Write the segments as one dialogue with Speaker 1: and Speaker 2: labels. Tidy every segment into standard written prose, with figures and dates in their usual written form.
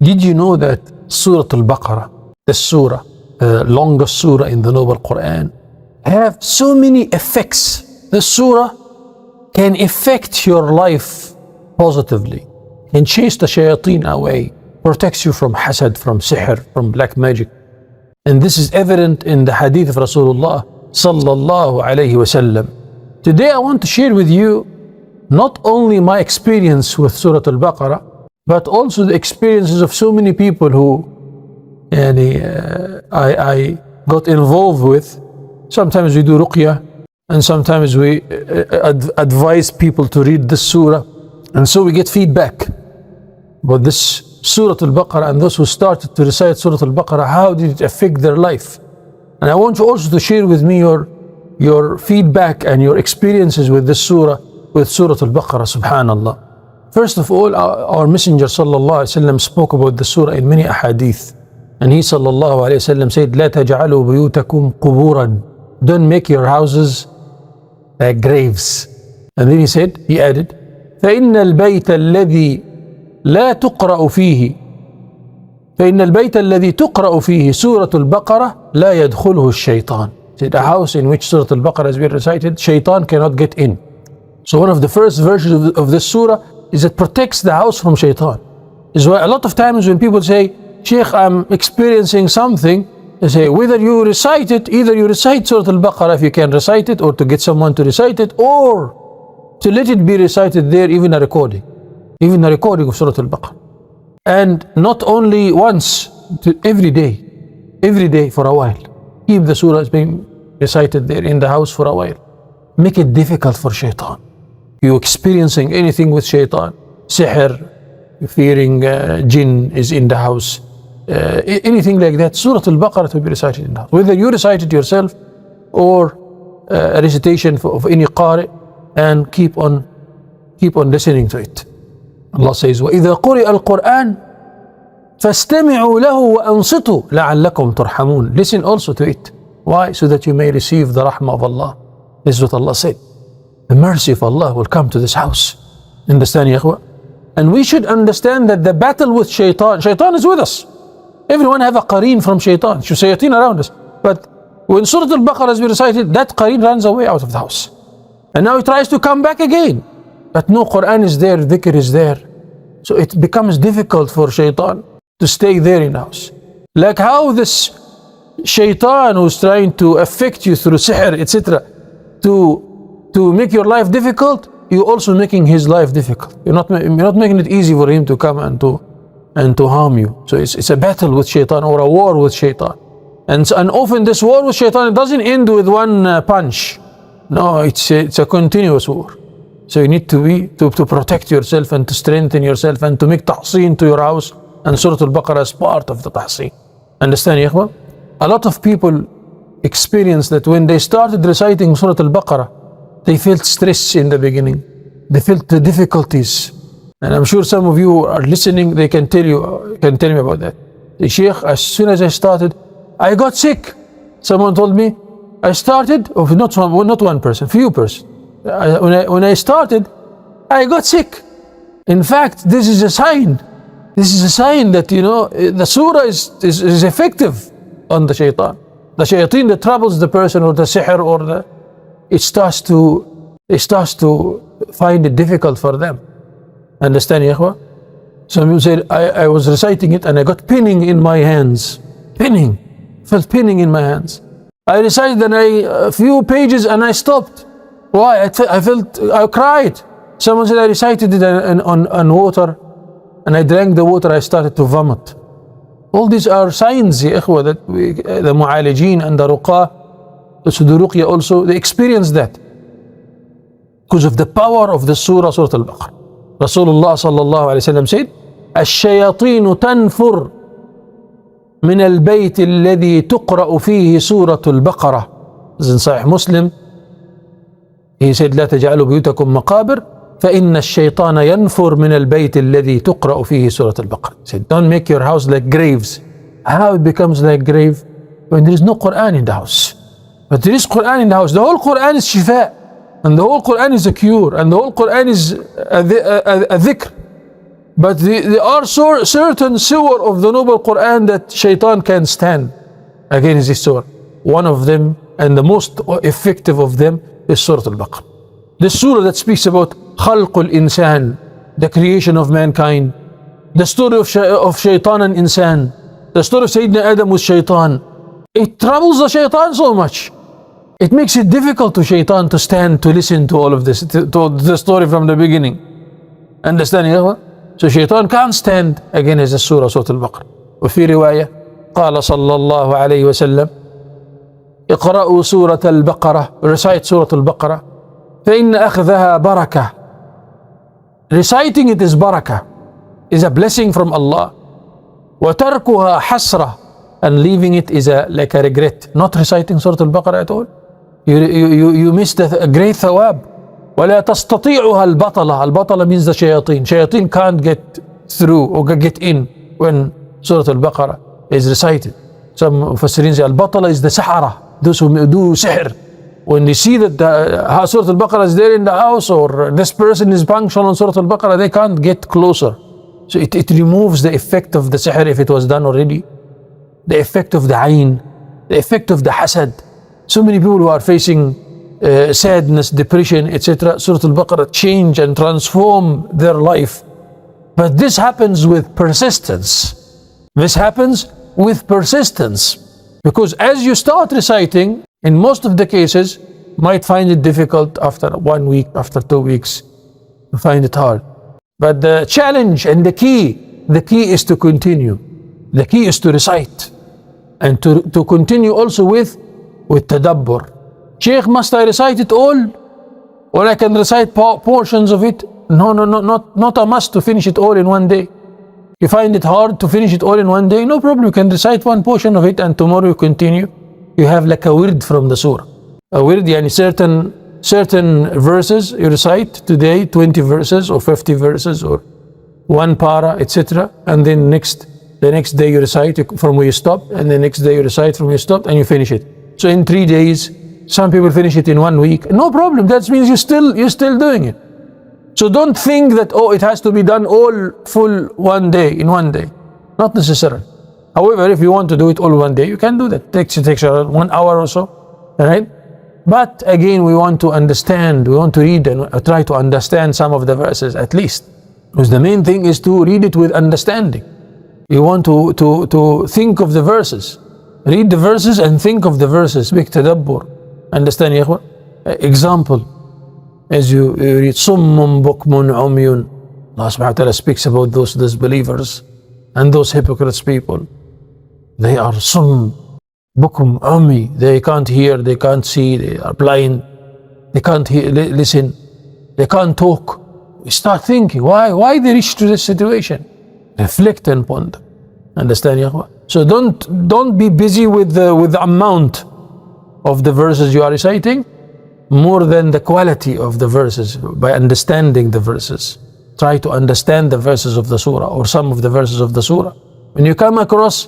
Speaker 1: Did you know that Surah Al-Baqarah, the surah, the longest surah in the Noble Quran, have so many effects? The surah can affect your life positively, can chase the shayateen away, protects you from hasad, from sihr, from black magic. And this is evident in the hadith of Rasulullah sallallahu alayhi wasallam. Today I want to share with you not only my experience with Surah Al-Baqarah, but also the experiences of so many people who I got involved with. Sometimes we do ruqyah, and sometimes we advise people to read this surah, and so we get feedback. But this Surah Al-Baqarah, and those who started to recite Surah Al-Baqarah, how did it affect their life? And I want you also to share with me your feedback and your experiences with this surah, with Surah Al-Baqarah, subhanallah. First of all, our Messenger sallallahu alaihi wasallam spoke about the surah in many ahadith. And he sallallahu alaihi wasallam said, لا تجعلوا بيوتكم قبورا. Don't make your houses like graves. And then he said, he added, فإن البيت الذي لا تقرأ فيه فإن البيت الذي تقرأ فيه سورة البقرة لا يدخله الشيطان. Said, a house in which Surah Al-Baqarah has been recited, Shaitan cannot get in. So one of the first versions of this surah is it protects the house from Shaitan. Is why a lot of times when people say, Sheikh, I'm experiencing something, they say, whether you recite it, either you recite Surah Al-Baqarah if you can recite it, or to get someone to recite it, or to let it be recited there, even a recording of Surah Al-Baqarah. And not only once, every day for a while. Keep the surah being recited there in the house for a while. Make it difficult for Shaitan. You experiencing anything with Shaitan, sihr, fearing jinn is in the house, anything like that, Surah Al-Baqarah to be recited in the house. Whether you recite it yourself or a recitation of any qari, and keep on listening to it. Allah says, وَإِذَا قُرِئَ الْقُرْآنِ فَاسْتَمِعُوا لَهُ وَأَنصِتُوا لَعَلَّكُمْ تُرْحَمُونَ. Listen also to it. Why? So that you may receive the rahmah of Allah. This is what Allah said. The mercy of Allah will come to this house. Understand, ya akhwa? And we should understand that the battle with Shaitan is with us. Everyone have a qareen from Shaitan, shayateen around us. But when Surah Al-Baqarah has been recited, that qareen runs away out of the house. And now he tries to come back again. But no, Quran is there, dhikr is there. So it becomes difficult for Shaitan to stay there in the house. Like how this Shaitan who's trying to affect you through sihr, etc., to make your life difficult, you're also making his life difficult. You're not making it easy for him to come and to harm you. So it's a battle with Shaitan, or a war with Shaitan. And often this war with Shaitan, it doesn't end with one punch. No, it's a continuous war. So you need to protect yourself and to strengthen yourself and to make tahseen to your house. And Surah Al-Baqarah is part of the tahseen. Understand, ya ikhwan? A lot of people experience that when they started reciting Surah Al-Baqarah, they felt stress in the beginning. They felt the difficulties. And I'm sure some of you who are listening, they can tell me about that. The Sheikh, as soon as I started, I got sick. Someone told me, I started, not one person, few persons. When I started, I got sick. In fact, this is a sign. This is a sign that, the surah is effective on the Shaitan. The shayateen that troubles the person, or the sihr, or it starts to find it difficult for them. Understand, ya ikhwah? Some people said, I was reciting it and I got pinning in my hands. Felt pinning in my hands. I recited a few pages and I stopped. Why? I cried. Someone said I recited it on water, and I drank the water, I started to vomit. All these are signs, ya ikhwah, that the mu'alijeen and the ruqah, the ruqya also, they experience that because of the power of the Surah Al-Baqarah. Rasulullah sallallahu alayhi wa sallam said, الشياطين تنفر من البيت الذي تقرأ فيه سورة البقرة. This is in Sahih Muslim. He said, لا تجعلوا بيوتكم مقابر فإن الشيطان ينفر من البيت الذي تقرأ فيه سورة البقرة. He said, don't make your house like graves. How it becomes like grave? When there is no Quran in the house. But there is Quran in the house. The whole Quran is shifa, and the whole Quran is a cure, and the whole Quran is a dhikr. But there are certain surah of the noble Quran that Shaitan can stand against this surah. One of them, and the most effective of them, is Surah Al-Baqarah. The surah that speaks about Khalqul Insan, the creation of mankind, the story of Shaitan and Insan, the story of Sayyidina Adam with Shaitan. It troubles the Shaitan so much. It makes it difficult to Shaitan to stand, to listen to all of this, to the story from the beginning. Understanding? So Shaitan can't stand against the surah Al-Baqarah. وفي رواية قال صلى الله عليه وسلم اقرأوا سورة البقرة, recite سورة البقرة, فإن أخذها بركة. Reciting it is barakah, is a blessing from Allah. وتركها حسرة, and leaving it is like a regret. Not reciting Surah Al-Baqarah at all, you missed a great thawab. ولا تستطيعها البطلة. البطلة means the shayateen. Shayateen can't get through or get in when Surah Al-Baqarah is recited. Some Mufassirin say Al-Batala is the Sahara, those who do sihr. When they see that Surah Al-Baqarah is there in the house, or this person is punctual on Surah Al-Baqarah, they can't get closer. So it removes the effect of the sihr if it was done already, the effect of the ayn, the effect of the hasad. So many people who are facing sadness, depression, etc., Surah Al-Baqarah change and transform their life. But this happens with persistence. This happens with persistence. Because as you start reciting, in most of the cases, might find it difficult after 1 week, after 2 weeks, you find it hard. But the challenge and the key is to continue. The key is to recite. And to continue also with tadabbur. Sheikh, must I recite it all? Or I can recite portions of it? No, not a must to finish it all in 1 day. You find it hard to finish it all in 1 day? No problem, you can recite one portion of it and tomorrow you continue. You have like a wird from the surah. A wird, yani certain verses you recite today, 20 verses or 50 verses or 1 para, etc. And then the next day you recite from where you stop, and the next day you recite from where you stopped, and you finish it. So in 3 days, some people finish it in 1 week. No problem, that means you're still doing it. So don't think that, it has to be done all full 1 day, in 1 day. Not necessarily. However, if you want to do it all 1 day, you can do that. It takes 1 hour or so, right? But again, we want to understand, we want to read and try to understand some of the verses at least. Because the main thing is to read it with understanding. You want to think of the verses. Read the verses and think of the verses. Big tadabbur. Understand, ya ikhwan? Example, as you read, Summun Bukmun Umyun. Allah subhanahu wa ta'ala speaks about those disbelievers and those hypocrites people. They are Sum, Bukum, Umi. They can't hear, they can't see, they are blind. They can't listen, they can't talk. We start thinking, why they reach to this situation? Reflect and ponder. Understand, ya ikhwan? So don't be busy with the amount of the verses you are reciting, more than the quality of the verses, by understanding the verses. Try to understand the verses of the surah, or some of the verses of the surah. When you come across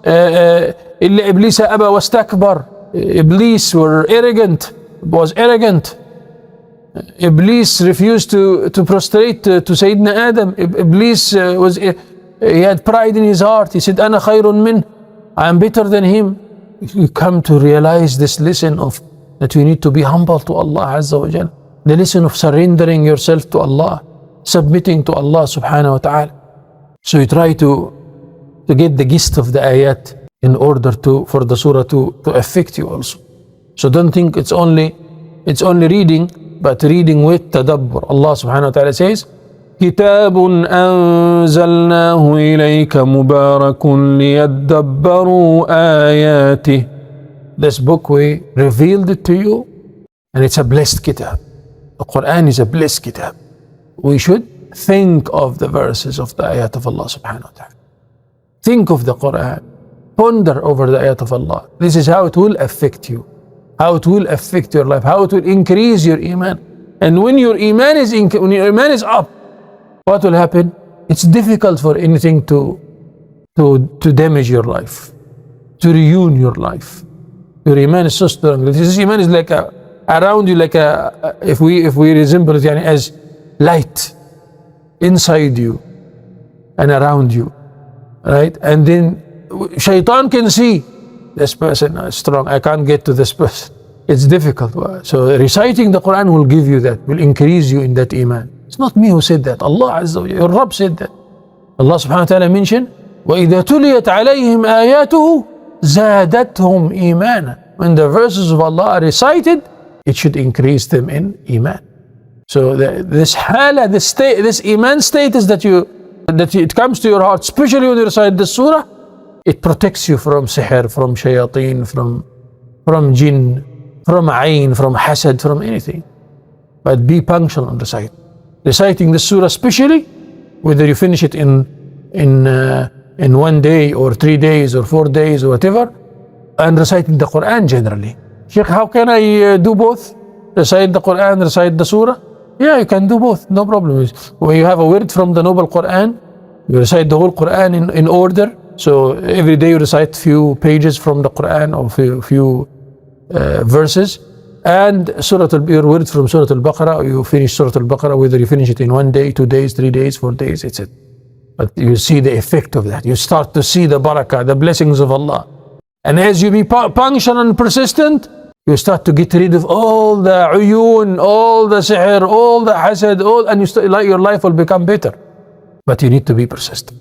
Speaker 1: إِلَّا إِبْلِيسَ أَبَى وَاسْتَكْبَرَ, Iblis was arrogant. Iblis refused to prostrate to Sayyidina Adam. Iblis he had pride in his heart. He said, أَنَا خَيْرٌ مِّنْهُ, I am better than him. You come to realize this lesson of that you need to be humble to Allah Azza wa Jal. The lesson of surrendering yourself to Allah, submitting to Allah subhanahu wa ta'ala. So you try to get the gist of the ayat in order for the surah to affect you also. So don't think it's only reading, but reading with tadabbur. Allah subhanahu wa ta'ala says, كتاب أنزلناه إليك مبارك ليدبروا آياته. This book, we revealed it to you, and it's a blessed kitab. The Quran is a blessed kitab. We should think of the verses of the ayat of Allah subhanahu wa ta'ala. Think of the Quran. Ponder over the ayat of Allah. This is how it will affect you, how it will affect your life, how it will increase your iman. And when your iman is up, what will happen? It's difficult for anything to damage your life, to ruin your life. Your iman is so strong. This iman is like around you, like if we resemble it as light inside you. and around you, right? And then Shaitan can see this person is strong, I can't get to this person, it's difficult. So reciting the Quran will give you that, will increase you in that iman. It's not me who said that, Allah Azza wa Jalla, your Rabb said that. Allah subhanahu wa ta'ala mentioned, وَإِذَا تُلِيَتْ عَلَيْهِمْ آيَاتُهُ زَادَتْهُمْ إِيمَانًا. When the verses of Allah are recited, it should increase them in iman. So this hala, this iman status that it comes to your heart, especially when you recite this surah, it protects you from sihr, from shayateen, from jinn, from ayn, from hasad, from anything. But be punctual on reciting this surah, especially whether you finish it in 1 day or 3 days or 4 days or whatever, and reciting the Quran generally. Sheikh, how can I do both? Recite the Quran, recite the surah? Yeah, you can do both, no problem. When you have a word from the Noble Quran, you recite the whole Quran in order. So every day you recite few pages from the Quran or few verses. And your word from Surah Al-Baqarah, you finish Surah Al-Baqarah, whether you finish it in 1 day, 2 days, 3 days, 4 days, it's it. But you see the effect of that. You start to see the barakah, the blessings of Allah. And as you be punctual and persistent, you start to get rid of all the uyun, all the sihr, all the hasad, and your life will become better. But you need to be persistent.